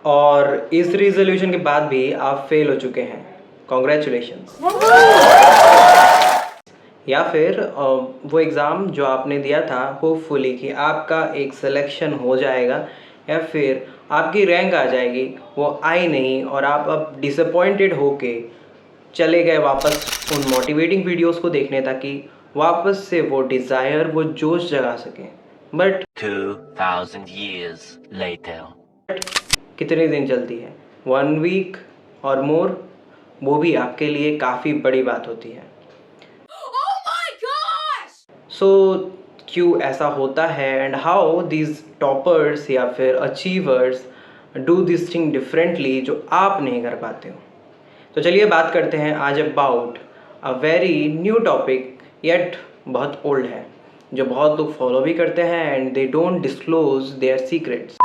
और इस रिजोल्यूशन के बाद भी आप फेल हो चुके हैं, कॉन्ग्रेचुलेशंस। या फिर वो एग्ज़ाम जो आपने दिया था, होपफुली कि आपका एक सिलेक्शन हो जाएगा या फिर आपकी रैंक आ जाएगी, वो आई नहीं और आप अब डिसअपॉइंटेड होके चले गए वापस उन मोटिवेटिंग वीडियोस को देखने ताकि वापस से वो डिज़ायर, वो जोश जगा सकें। But 2000 years later. कितने दिन चलती है? 1 वीक और मोर, वो भी आपके लिए काफ़ी बड़ी बात होती है। सो क्यों ऐसा होता है एंड हाउ दीज टॉपर्स या फिर achievers do this thing differently जो आप नहीं कर पाते हो। तो चलिए बात करते हैं आज about a very new topic, yet बहुत ओल्ड है, जो बहुत लोग फॉलो भी करते हैं and they don't disclose there secrets.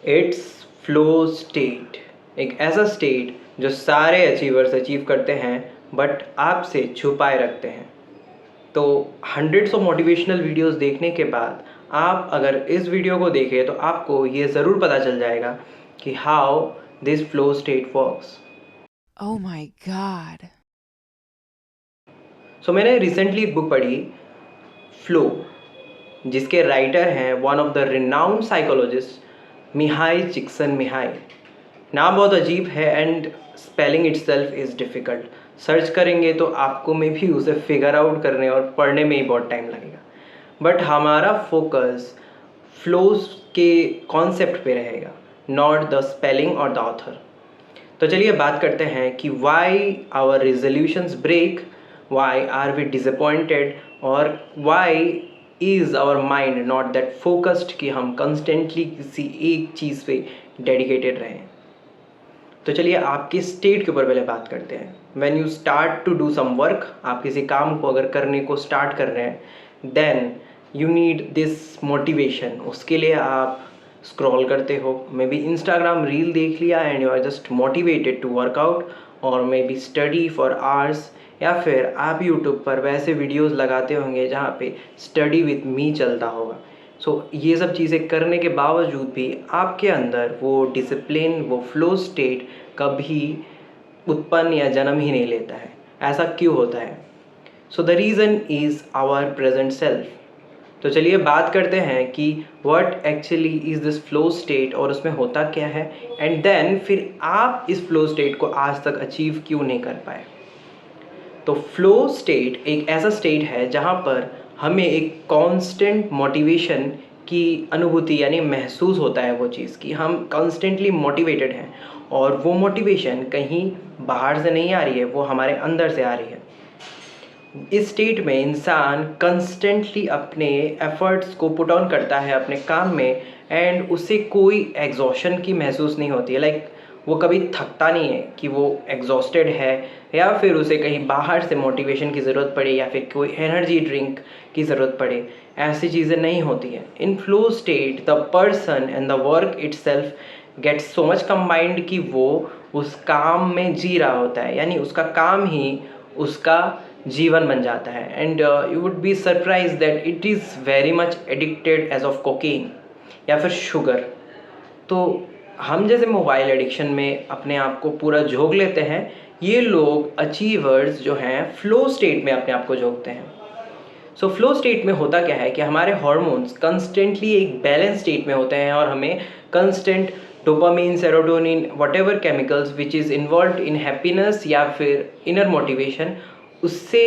It's flow state. एक ऐसा स्टेट जो सारे अचीवर्स अचीव करते हैं बट आपसे छुपाए रखते हैं। तो हंड्रेड्स ऑफ मोटिवेशनल वीडियोस देखने के बाद आप अगर इस वीडियो को देखें तो आपको ये ज़रूर पता चल जाएगा कि how this flow state works. Oh my God. So मैंने रिसेंटली एक बुक पढ़ी, फ्लो, जिसके राइटर हैं one of the renowned psychologist Mihaly Csikszentmihalyi. नाम बहुत अजीब है and spelling itself is difficult. Search करेंगे तो आपको में भी उसे फिगर आउट करने और पढ़ने में ही बहुत टाइम लगेगा। बट हमारा फोकस फ्लोज के कॉन्सेप्ट पे रहेगा, नॉट द स्पेलिंग और द ऑथर। तो चलिए बात करते हैं कि why our resolutions break, why are we disappointed और why is our mind not that focused कि हम कंस्टेंटली किसी एक चीज़ पे डेडिकेटेड रहें। तो चलिए आपकी स्टेट के ऊपर पहले बात करते हैं। When you start to do some work, आप किसी काम को अगर करने को स्टार्ट कर रहे हैं, then you need this motivation. उसके लिए आप स्क्रॉल करते हो, मे बी इंस्टाग्राम रील देख लिया and you are just motivated to workout, और maybe study for hours, या फिर आप यूट्यूब पर वैसे वीडियोज़ लगाते होंगे जहाँ पे स्टडी विथ मी चलता होगा। सो ये सब चीज़ें करने के बावजूद भी आपके अंदर वो डिसिप्लिन, वो फ्लो स्टेट कभी उत्पन्न या जन्म ही नहीं लेता है। ऐसा क्यों होता है? So the reason is our present self. तो चलिए बात करते हैं कि what actually is this flow state और उसमें होता क्या है, एंड देन फिर आप इस फ्लो स्टेट को आज तक अचीव क्यों नहीं कर पाए। तो फ्लो स्टेट एक ऐसा स्टेट है जहाँ पर हमें एक कांस्टेंट मोटिवेशन की अनुभूति यानी महसूस होता है वो चीज़ कि हम कॉन्स्टेंटली मोटिवेटेड हैं, और वो मोटिवेशन कहीं बाहर से नहीं आ रही है, वो हमारे अंदर से आ रही है। इस स्टेट में इंसान कंस्टेंटली अपने एफर्ट्स को पुट ऑन करता है अपने काम में, एंड उसे कोई एग्जॉशन की महसूस नहीं होती है। लाइक वो कभी थकता नहीं है कि वो एग्जॉस्टेड है, या फिर उसे कहीं बाहर से मोटिवेशन की ज़रूरत पड़े या फिर कोई एनर्जी ड्रिंक की ज़रूरत पड़े। ऐसी चीज़ें नहीं होती हैं। In flow state the person and the work itself gets so much combined कि वो उस काम में जी रहा होता है, यानी उसका काम ही उसका जीवन बन जाता है। And you would be surprise that it is very much addicted as of cocaine या फिर शुगर। तो हम जैसे मोबाइल एडिक्शन में अपने आप को पूरा झोंक लेते हैं, ये लोग अचीवर्स जो हैं फ्लो स्टेट में अपने आप को झोंकते हैं। सो फ्लो स्टेट में होता क्या है कि हमारे हार्मोन्स कंस्टेंटली एक बैलेंस स्टेट में होते हैं और हमें constant dopamine, serotonin, whatever chemicals which is involve in happiness या फिर इनर मोटिवेशन, उससे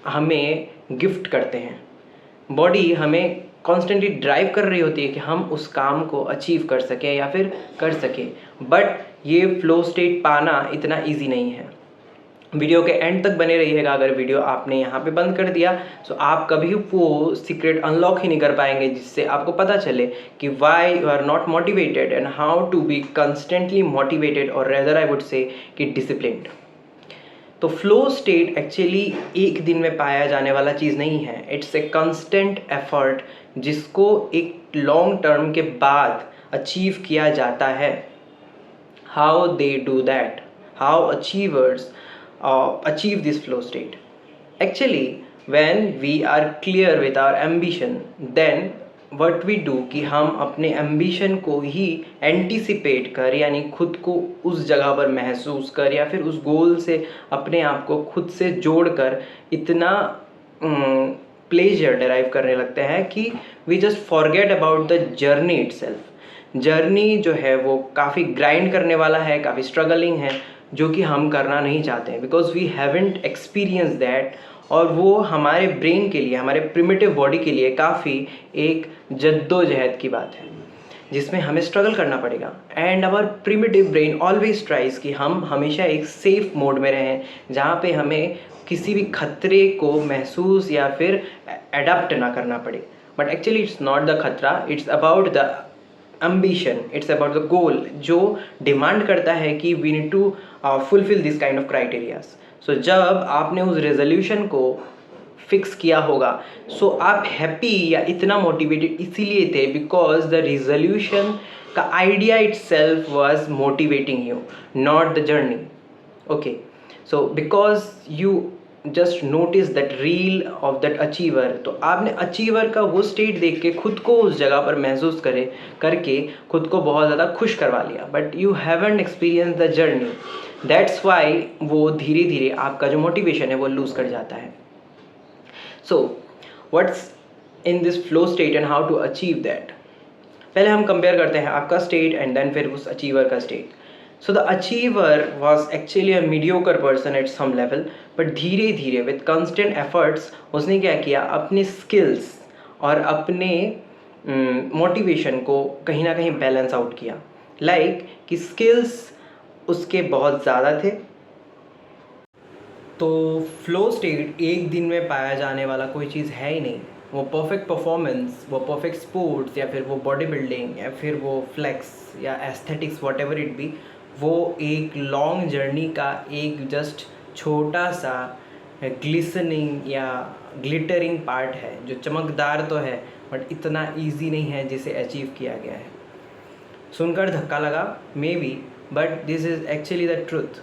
हमें गिफ्ट करते हैं। बॉडी हमें कॉन्स्टेंटली ड्राइव कर रही होती है कि हम उस काम को अचीव कर सकें या फिर कर सकें। बट ये फ्लो स्टेट पाना इतना ईजी नहीं है। वीडियो के एंड तक बने रहिएगा। अगर वीडियो आपने यहाँ पे बंद कर दिया तो आप कभी वो सीक्रेट अनलॉक ही नहीं कर पाएंगे जिससे आपको पता चले कि why you are not motivated and how to be constantly motivated, और रेदर आई वुड से कि डिसिप्लिन्ड। तो फ्लो स्टेट एक्चुअली एक दिन में पाया जाने वाला चीज़ नहीं है। इट्स ए कंस्टेंट एफर्ट जिसको एक लॉन्ग टर्म के बाद अचीव किया जाता है। How they do that, how achievers achieve this flow state? Actually, when we are clear with our ambition, then what we do कि हम अपने एम्बिशन को ही एंटिसिपेट कर, यानी खुद को उस जगह पर महसूस कर या फिर उस गोल से अपने आप को खुद से जोड़ कर इतना प्लेजर डिराइव करने लगते हैं कि we just forget about the journey itself. Journey जो है वो काफ़ी ग्राइंड करने वाला है, काफ़ी स्ट्रगलिंग है, जो कि हम करना नहीं चाहते हैं because we haven't experience that. और वो हमारे ब्रेन के लिए, हमारे प्रिमिटिव बॉडी के लिए काफ़ी एक जद्दोजहद की बात है जिसमें हमें स्ट्रगल करना पड़ेगा। And our primitive brain always tries कि हम हमेशा एक सेफ मोड में रहें जहाँ पे हमें किसी भी खतरे को महसूस या फिर अडाप्ट ना करना पड़े। But actually it's not the खतरा, it's about the ambition, it's about the goal जो डिमांड करता है कि we need to fulfill this kind of criteria। so जब आपने उस रेजोल्यूशन को फिक्स किया होगा, सो आप हैप्पी या इतना मोटिवेटेड इसीलिए थे बिकॉज द रेजोल्यूशन का idea itself was motivating you, not the journey. Okay, so because you just notice that reel of that achiever, तो आपने अचीवर का वो स्टेट देख के खुद को उस जगह पर महसूस करके खुद को बहुत ज़्यादा खुश करवा लिया, but you haven't experience the journey. That's why वो धीरे धीरे आपका जो मोटिवेशन है वो लूज कर जाता है। So what's in this flow state and how to achieve that. पहले हम कंपेयर करते हैं आपका स्टेट एंड देन फिर उस अचीवर का state. So the achiever was actually a mediocre person at some level, but धीरे धीरे विद कंस्टेंट एफर्ट्स उसने क्या किया, अपने स्किल्स और अपने मोटिवेशन को कहीं ना कहीं बैलेंस आउट किया। लाइक कि स्किल्स उसके बहुत ज़्यादा थे, तो फ्लो स्टेट एक दिन में पाया जाने वाला कोई चीज़ है ही नहीं। वो परफेक्ट परफॉर्मेंस, वो परफेक्ट स्पोर्ट्स या फिर वो बॉडी बिल्डिंग या फिर वो फ्लेक्स या aesthetics what ever it be, वो एक लॉन्ग जर्नी का एक जस्ट छोटा सा ग्लिसनिंग या ग्लिटरिंग पार्ट है जो चमकदार तो है बट इतना इजी नहीं है जिसे अचीव किया गया है। सुनकर धक्का लगा may be, but this is actually the truth.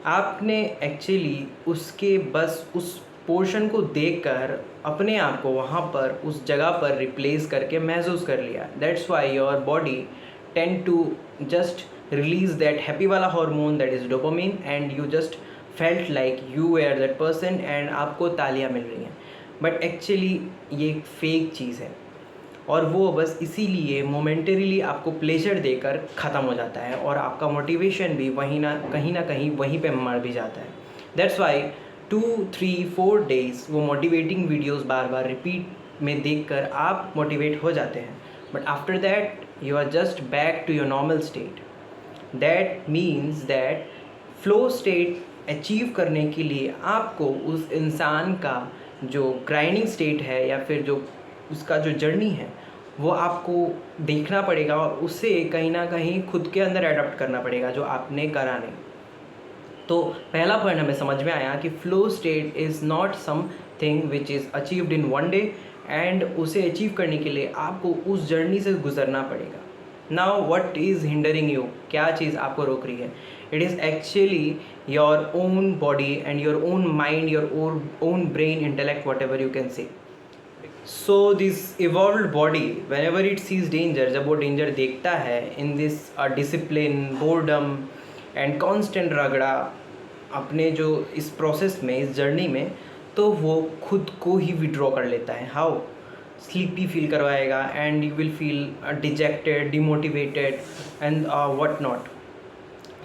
आपने एक्चुअली उसके बस उस पोर्शन को देखकर अपने आप को वहाँ पर उस जगह पर रिप्लेस करके महसूस कर लिया। That's why your body tend to just release that happy वाला hormone that is dopamine and you just felt like you were that person and आपको तालियां मिल रही हैं, बट एक्चुअली ये एक फेक चीज़ है और वो बस इसीलिए मोमेंटरीली आपको प्लेजर देकर ख़त्म हो जाता है और आपका मोटिवेशन भी कहीं ना कहीं वहीं पे मर भी जाता है। दैट्स वाई 2, 3, 4 डेज वो मोटिवेटिंग वीडियोस बार बार रिपीट में देखकर आप मोटिवेट हो जाते हैं, but after that you are just back to your normal state. That means that flow state achieve करने के लिए आपको उस इंसान का जो ग्राइंडिंग स्टेट है या फिर जो उसका जो जर्नी है वो आपको देखना पड़ेगा और उसे कहीं ना कहीं खुद के अंदर अडॉप्ट करना पड़ेगा जो आपने करा नहीं। तो पहला पॉइंट हमें समझ में आया कि flow state is not something which is achieved in one day and उसे अचीव करने के लिए आपको उस जर्नी से गुजरना पड़ेगा। Now what is hindering you, क्या चीज़ आपको रोक रही है? It is actually your own body and your own mind, your own brain, intellect, whatever you can say. So this evolved body whenever it sees danger, जब वो danger देखता है in this discipline, boredom and constant रगड़ा अपने जो इस process में, इस जर्नी में, तो वो खुद को ही विड्रॉ कर लेता है। हाउ? स्लीपी फील करवाएगा and you will feel dejected, demotivated and what not.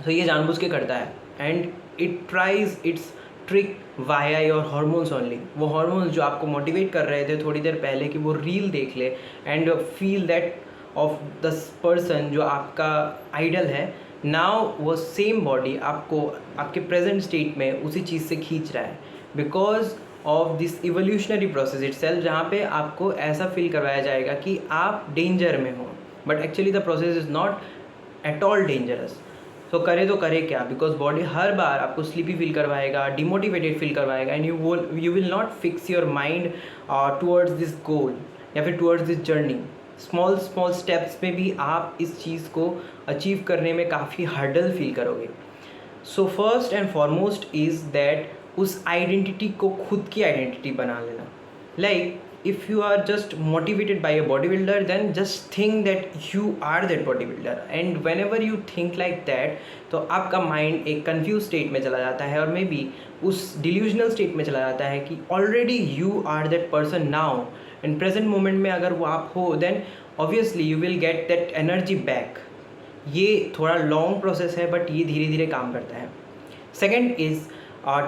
तो ये जानबूझ के करता है and it tries it's trick via your hormones only. वो हॉर्मोन्स जो आपको मोटिवेट कर रहे थे थोड़ी देर पहले कि वो रील देख ले and feel that of the person जो आपका आइडल है, नाउ वो सेम बॉडी आपको आपके प्रेजेंट स्टेट में उसी चीज़ से खींच रहा है because of this evolutionary process itself, जहाँ पे आपको ऐसा फील करवाया जाएगा कि आप डेंजर में हो, but actually the process is not at all dangerous. तो करे क्या, बिकॉज बॉडी हर बार आपको स्लीपी फील करवाएगा, डिमोटिवेटेड फील करवाएगा and you will not fix your mind towards this goal या फिर towards this journey. Small steps में भी आप इस चीज़ को अचीव करने में काफ़ी हर्डल फील करोगे। So first and foremost is that उस आइडेंटिटी को खुद की आइडेंटिटी बना लेना। Like if you are just motivated by a bodybuilder, then just think that you are that bodybuilder, and whenever you think like that, तो आपका mind एक confuse state में चला जाता है, और मे बी उस डिल्यूजनल स्टेट में चला जाता है कि already you are that person now in present moment में अगर वो आप हो, then obviously you will get that energy back. ये थोड़ा लॉन्ग प्रोसेस है, बट ये धीरे धीरे काम करता है. Second is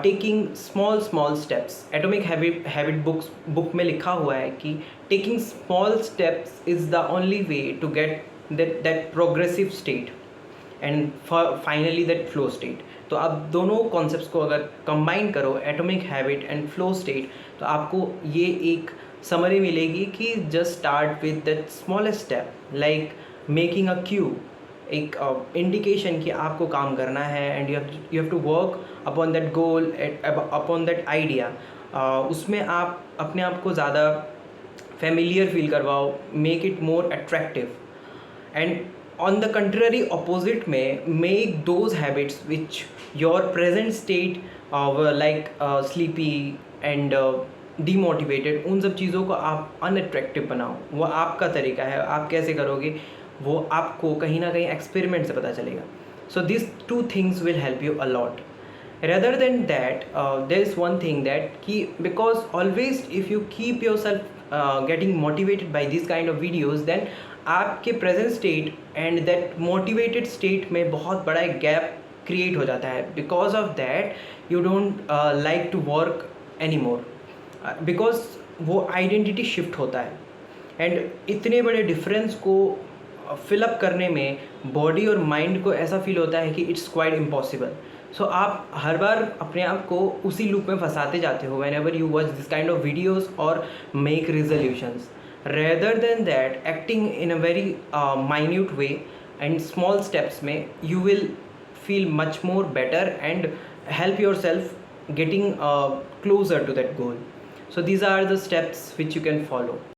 taking small steps. Atomic habit book में लिखा हुआ है कि taking small steps is the only way to get that progressive state and finally that flow state. तो आप दोनों कॉन्सेप्ट्स को अगर कंबाइन करो, atomic habit and flow state, तो आपको ये एक समरी मिलेगी कि just start with that smallest step, like making a cue, एक इंडिकेशन कि आपको काम करना है, and you have to work upon that goal, upon that idea. उसमें आप अपने आप को ज़्यादा फेमिलियर फील करवाओ, make it more attractive. And on the contrary opposite में, make those habits which your present state like sleepy and demotivated, उन सब चीज़ों को आप अनअट्रैक्टिव बनाओ. वो आपका तरीका है, आप कैसे करोगे वो आपको कहीं ना कहीं एक्सपेरिमेंट से पता चलेगा. So this two things will help you a lot. Rather than that, there is one thing that कि because always if you keep yourself getting motivated by these kind of videos, then आपके present state and that motivated state में बहुत बड़ा एक gap create हो जाता है. Because of that you don't like to work anymore, because वो identity shift होता है, and इतने बड़े difference को फिलअप करने में बॉडी और माइंड को ऐसा फील होता है कि इट्स क्वाइट इम्पॉसिबल. सो आप हर बार अपने आप को उसी लूप में फंसाते जाते हो whenever you watch this kind of videos और make resolutions. Rather than that, acting in a very minute way and small steps में, you will feel much more better and help yourself getting closer to that goal. So these are the steps which you can follow.